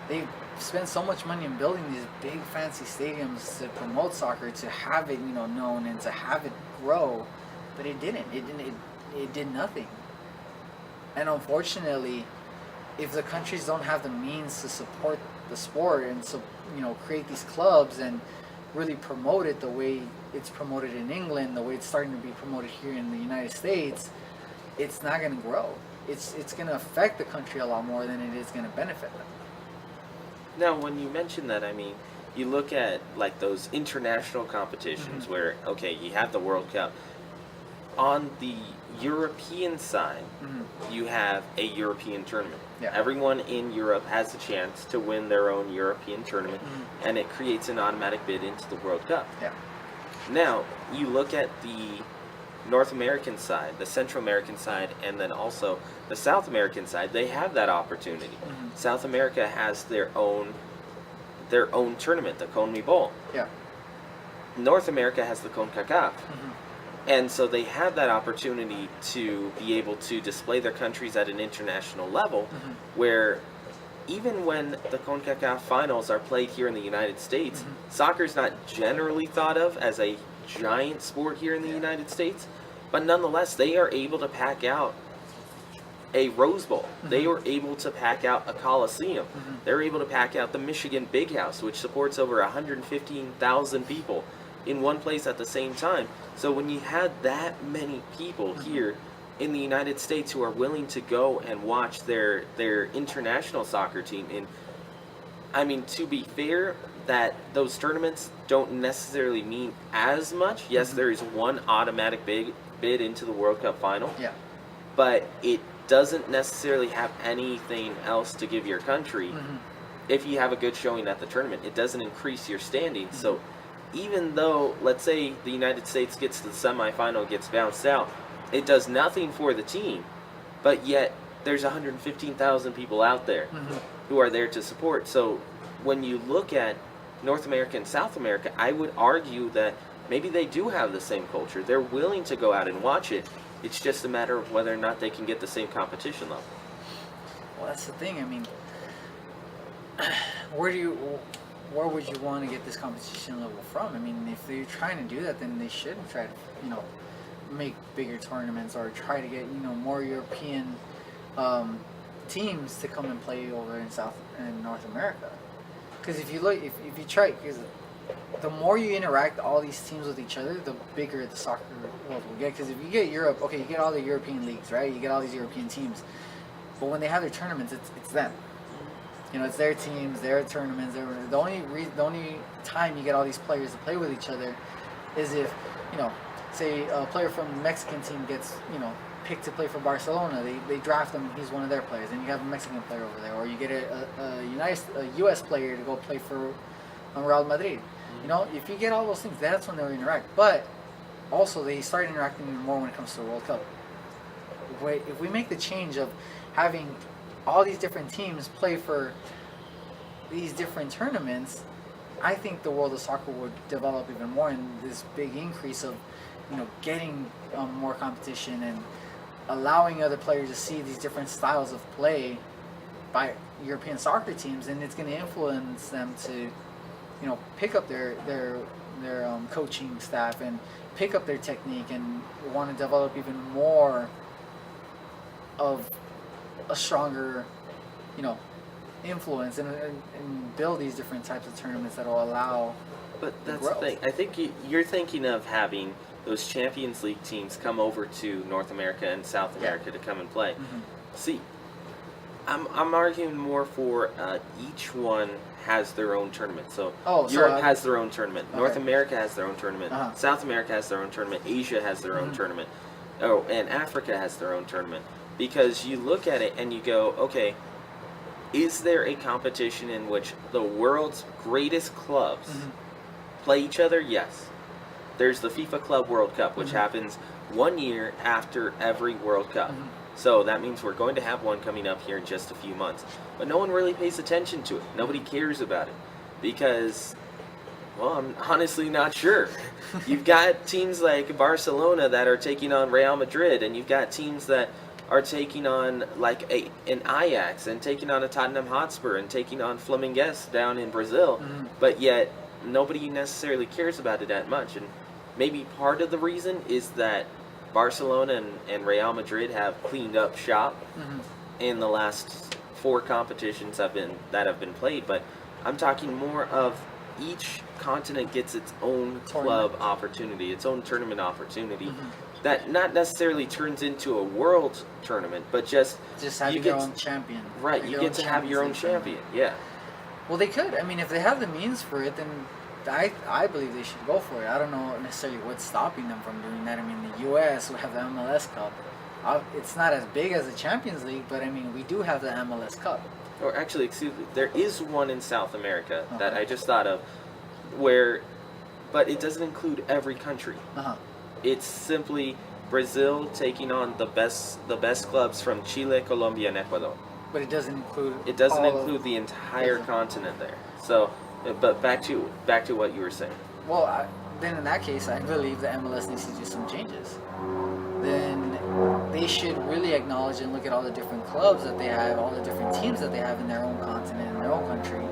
They spend so much money in building these big fancy stadiums to promote soccer, to have it known and to have it grow, but it didn't. It did nothing. And unfortunately, if the countries don't have the means to support the sport and create these clubs and really promote it the way it's promoted in England, the way it's starting to be promoted here in the United States, it's not going to grow. It's going to affect the country a lot more than it is going to benefit them. Now, when you mention that, I mean, you look at like those international competitions where, okay, you have the World Cup. On the European side, you have a European tournament. Yeah. Everyone in Europe has a chance to win their own European tournament, and it creates an automatic bid into the World Cup. Yeah. Now, you look at the North American side, the Central American side, and then also the South American side. They have that opportunity. South America has their own tournament, the CONMEBOL. Yeah. North America has the CONCACAF. And so they have that opportunity to be able to display their countries at an international level, where even when the CONCACAF finals are played here in the United States, soccer is not generally thought of as a giant sport here in the United States, but nonetheless, they are able to pack out a Rose Bowl. They were able to pack out a Coliseum. They're able to pack out the Michigan Big House, which supports over 115,000 people in one place at the same time. So when you had that many people here in the United States who are willing to go and watch their international soccer team, and I mean, to be fair, that those tournaments don't necessarily mean as much. Yes, there is one automatic bid into the World Cup final. Yeah. But it doesn't necessarily have anything else to give your country. If you have a good showing at the tournament, it doesn't increase your standing. So even though, let's say, the United States gets to the semifinal, gets bounced out, it does nothing for the team, but yet there's 115,000 people out there who are there to support. So when you look at North America and South America, I would argue that maybe they do have the same culture. They're willing to go out and watch it. It's just a matter of whether or not they can get the same competition level. Well, that's the thing. I mean, where would you want to get this competition level from? I mean, if they're trying to do that, then they should try to, make bigger tournaments or try to get, more European teams to come and play over in South and North America. Because if you look, if you try, because the more you interact all these teams with each other, the bigger the soccer world will get. Because if you get Europe, okay, you get all the European leagues, right? You get all these European teams. But when they have their tournaments, it's them. It's their teams, their tournaments. The only time you get all these players to play with each other is if, say a player from the Mexican team gets, picked to play for Barcelona. They draft him. He's one of their players, and you have a Mexican player over there, or you get a U.S. player to go play for Real Madrid. If you get all those things, that's when they'll interact. But also, they start interacting even more when it comes to the World Cup. If we make the change of having all these different teams play for these different tournaments, I think the world of soccer would develop even more, and this big increase of, getting more competition and allowing other players to see these different styles of play by European soccer teams, and it's going to influence them to, pick up their coaching staff and pick up their technique and want to develop even more of a stronger, influence and build these different types of tournaments that will allow. But that's the thing. I think you're thinking of having those Champions League teams come over to North America and South America to come and play. See, I'm arguing more for each one has their own tournament. So Europe has their own tournament. Okay. North America has their own tournament. South America has their own tournament. Asia has their own tournament. Oh, and Africa has their own tournament. Because you look at it and you go, okay, is there a competition in which the world's greatest clubs play each other? Yes. There's the FIFA Club World Cup, which happens 1 year after every World Cup. So that means we're going to have one coming up here in just a few months. But no one really pays attention to it. Nobody cares about it. Because Well, I'm honestly not sure. You've got teams like Barcelona that are taking on Real Madrid, and you've got teams that are taking on like an Ajax and taking on a Tottenham Hotspur and taking on Flamengues down in Brazil, Mhm. but yet nobody necessarily cares about it that much. And maybe part of the reason is that Barcelona and Real Madrid have cleaned up shop Mhm. in the last four competitions that have been played, but I'm talking more of each continent gets its own club Tournament. opportunity, its own tournament opportunity. Mhm. That not necessarily turns into a world tournament, but just Just you having get your own champion. right. Like You your get own to have your own Champions League tournament. champion. Yeah. Well, they could. I mean, if they have the means for it, then I believe they should go for it. I don't know necessarily what's stopping them from doing that. I mean, the U.S. will have the MLS Cup. It's not as big as the Champions League, but I mean, we do have the MLS Cup. Or actually, excuse me, there is one in South America that Okay. I just thought of, where, but it doesn't include every country. Uh-huh. It's simply Brazil taking on the best clubs from Chile, Colombia, and Ecuador. But it doesn't include. It doesn't all of- include the entire doesn't. continent there. So, but back to what you were saying. Well, then in that case, I believe the MLS needs to do some changes. Then they should really acknowledge and look at all the different clubs that they have, all the different teams that they have in their own continent, in their own country,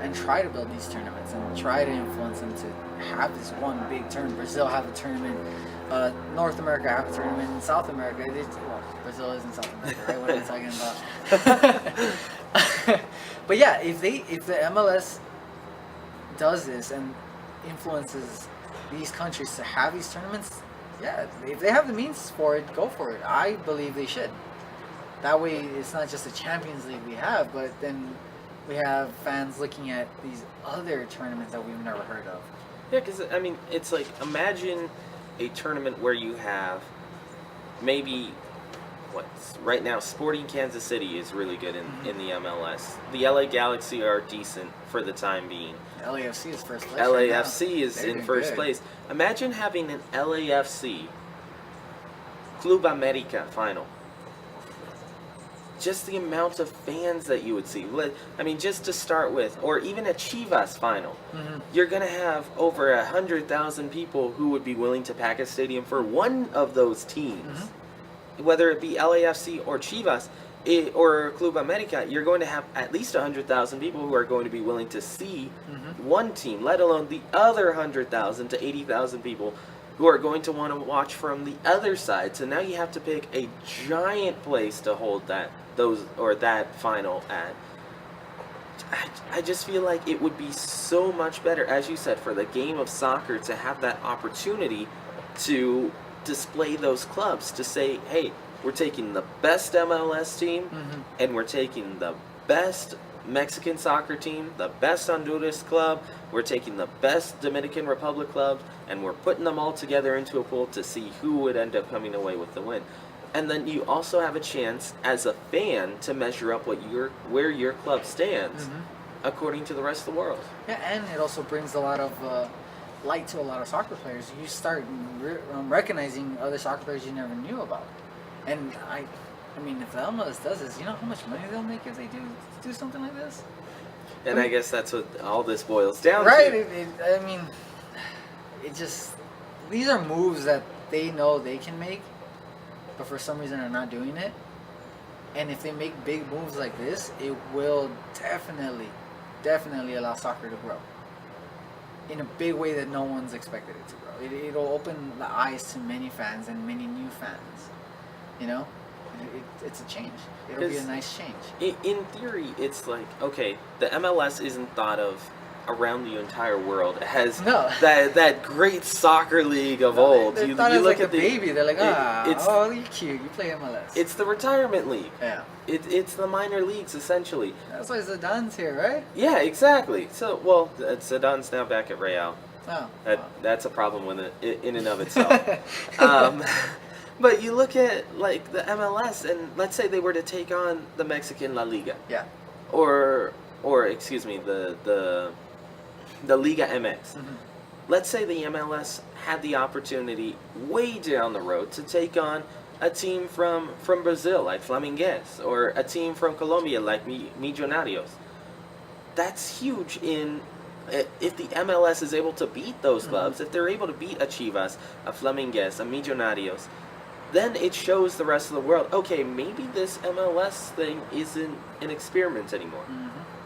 and try to build these tournaments and try to influence them to have this one big tournament. Brazil have a tournament, North America have a tournament, and South America. Well, Brazil is in South America, right? What am I talking about? But yeah, if the MLS does this and influences these countries to have these tournaments, yeah, if they have the means for it, go for it. I believe they should. That way, it's not just the Champions League we have, but then we have fans looking at these other tournaments that we've never heard of. Yeah, because I mean, it's like imagine a tournament where you have maybe right now Sporting Kansas City is really good in the MLS. The LA Galaxy are decent for the time being. LAFC is first place. LAFC is They're in doing first good. place. Imagine having an LAFC Club America final. Just the amount of fans that you would see. I mean, just to start with, or even a Chivas final. Mhm. You're going to have over 100,000 people who would be willing to pack a stadium for one of those teams. Whether it be LAFC or Chivas or Club America, you're going to have at least 100,000 people who are going to be willing to see one team, let alone the other 100,000 to 80,000 people who are going to want to watch from the other side. So now you have to pick a giant place to hold that final at. I just feel like it would be so much better, as you said, for the game of soccer to have that opportunity to display those clubs, to say, hey, we're taking the best MLS team and we're taking the best Mexican soccer team, the best Honduras club, we're taking the best Dominican Republic clubs, and we're putting them all together into a pool to see who would end up coming away with the win. And then you also have a chance as a fan to measure up where your club stands according to the rest of the world. Yeah, and it also brings a lot of light to a lot of soccer players. You start recognizing other soccer players you never knew about. And I mean, if the MLS does this, you know how much money they'll make if they do something like this? And I guess that's what all this boils down Right. to. I mean, these are moves that they know they can make, but for some reason are not doing it. And if they make big moves like this, it will definitely allow soccer to grow in a big way that no one's expected it to grow. It'll open the eyes to many fans and many new fans. You know, it's a change. It'll be a nice change. In theory, it's like, okay, the MLS isn't thought of around the entire world as No. that great soccer league of old. They You thought it was look like at a baby. They're like, it's you're cute. You play MLS. it's the retirement league. Yeah. It's the minor leagues essentially. That's why Zidane's here, right? Yeah, exactly. So, well, Zidane's now back at Real. Oh. That's a problem with it in and of itself. But you look at like the MLS, and let's say they were to take on the Mexican La Liga, Yeah. or excuse me, the Liga MX. Let's say the MLS had the opportunity way down the road to take on a team from Brazil like Flamengues, or a team from Colombia like Millonarios. That's huge in if the MLS is able to beat those clubs, if they're able to beat a Chivas, a Flamingues, a Millonarios, then it shows the rest of the world, okay, maybe this MLS thing isn't an experiment anymore.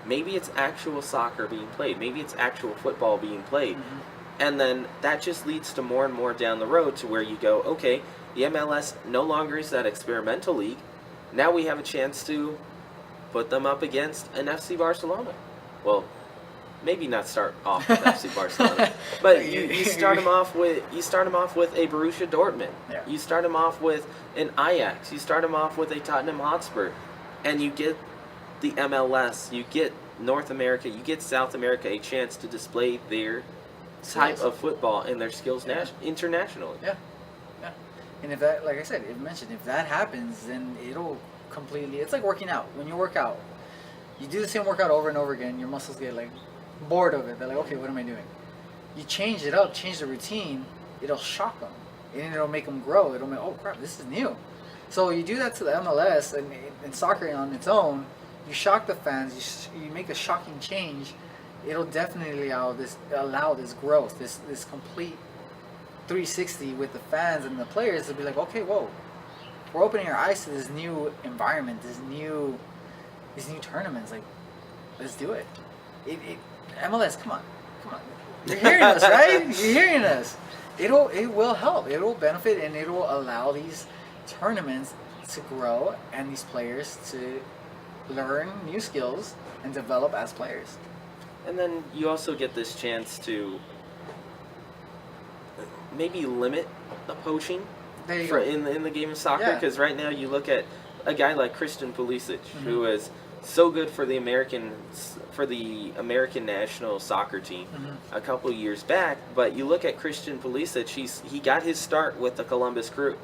Maybe it's actual soccer being played. Maybe it's actual football being played. And then that just leads to more and more down the road to where you go, okay, the MLS no longer is that experimental league. Now we have a chance to put them up against an FC Barcelona. Well, maybe not start off with FC Barcelona, but you start them off with a Borussia Dortmund. Yeah. You start them off with an Ajax. You start them off with a Tottenham Hotspur, and you get the MLS. You get North America. You get South America a chance to display their type of football and their skills internationally. Yeah, yeah. And if that, like I said, if that happens, then it'll completely. It's like working out. When you work out, you do the same workout over and over again. Your muscles get like bored of it. They're like, okay, what am I doing? You change it up, change the routine. It'll shock them, and it'll make them grow. It'll make, oh crap, this is new. So you do that to the MLS and soccer on its own. You shock the fans. You make a shocking change. It'll definitely allow this growth, this complete 360 with the fans and the players to be like, okay, whoa, we're opening our eyes to this new environment, these new tournaments. Like, let's do it. MLS, come on, you're hearing us, right? You're hearing us. It will help. It will benefit, and it will allow these tournaments to grow and these players to learn new skills and develop as players. And then you also get this chance to maybe limit the poaching in the game of soccer. Because right now you look at a guy like Christian Pulisic, who is so good for the American national soccer team a couple years back. But you look at Christian Pulisic, he got his start with the Columbus Crew,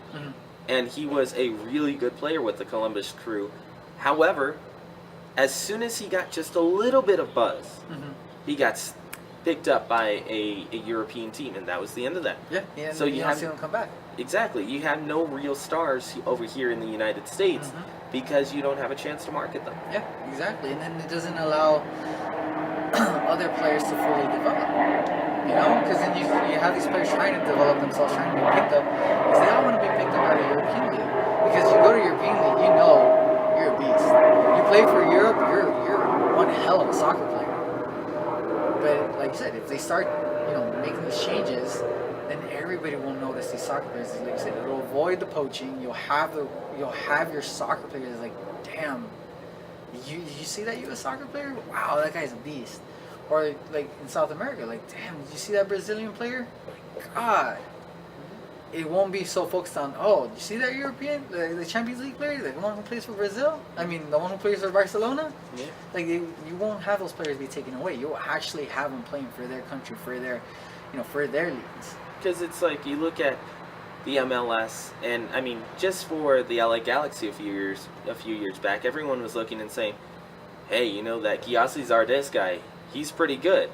and he was a really good player with the Columbus Crew. However, as soon as he got just a little bit of buzz, he got picked up by a European team, and that was the end of that. Yeah. So you don't see him come back. Exactly. You have no real stars over here in the United States because you don't have a chance to market them. Yeah, exactly. And then it doesn't allow other players to fully develop. You know, because then you have these players trying to develop themselves, trying to be picked up, because they all want to be picked up by the European League. Because you go to European League, you know you're a beast. You play for Europe, you're one hell of a soccer player. But like you said, if they start, making these changes, then everybody will notice these soccer players. Like you said, it'll avoid the poaching. You'll have your soccer players like, damn, you see that U.S. soccer player? Wow, that guy's a beast. Or like in South America, like, damn, did you see that Brazilian player? God. It won't be so focused on, oh, you see that European, the Champions League player, the one who plays for Brazil? I mean, the one who plays for Barcelona? Yeah. Like, you won't have those players be taken away. You'll actually have them playing for their country, for their leagues. Because it's like, you look at the MLS, and I mean, just for the LA Galaxy a few years back, everyone was looking and saying, hey, that Giassi Zardes guy, he's pretty good.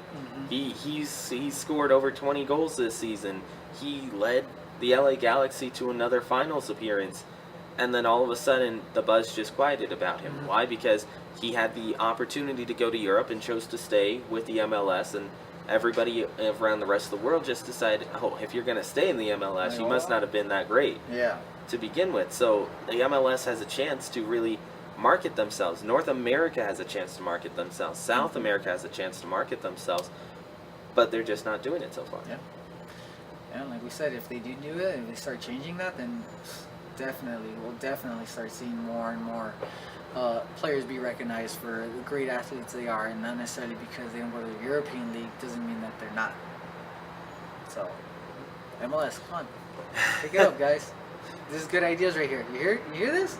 He's scored over 20 goals this season. He led the LA Galaxy to another finals appearance, and then all of a sudden the buzz just quieted about him. Why? Because he had the opportunity to go to Europe and chose to stay with the MLS, and everybody around the rest of the world just decided, oh, if you're going to stay in the MLS, you must not have been that great to begin with. So the MLS has a chance to really market themselves. North America has a chance to market themselves. South America has a chance to market themselves, but they're just not doing it so far. And like we said, if they do it and they start changing that, then we'll definitely start seeing more and more players be recognized for the great athletes they are, and not necessarily because they don't go to the European League doesn't mean that they're not. So, MLS, come on, pick it up, guys. This is good ideas right here. You hear this?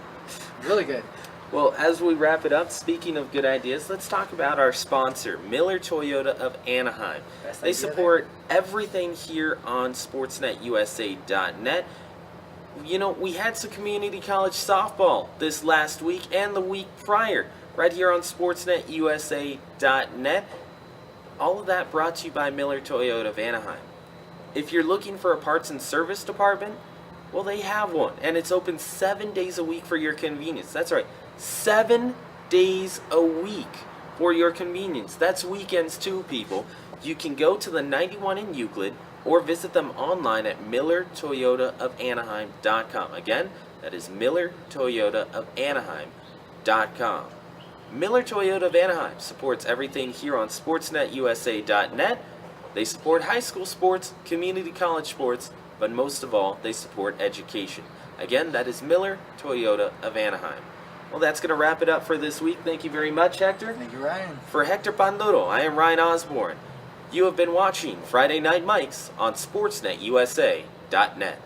Really good. Well, as we wrap it up, speaking of good ideas, let's talk about our sponsor, Miller Toyota of Anaheim. They support everything here on SportsNetUSA.net. We had some community college softball this last week and the week prior, right here on SportsNetUSA.net. All of that brought to you by Miller Toyota of Anaheim. If you're looking for a parts and service department, well, they have one, and it's open 7 days a week for your convenience. That's right, 7 days a week for your convenience. That's weekends too, people. You can go to the 91 in Euclid or visit them online at MillerToyotaofAnaheim.com. Again, that is MillerToyotaofAnaheim.com. Miller Toyota of Anaheim supports everything here on SportsNetUSA.net. They support high school sports, community college sports, but most of all, they support education. Again, that is Miller Toyota of Anaheim. Well, that's going to wrap it up for this week. Thank you very much, Hector. Thank you, Ryan. For Hector Panduro, I am Ryan Osborne. You have been watching Friday Night Mics on SportsNetUSA.net.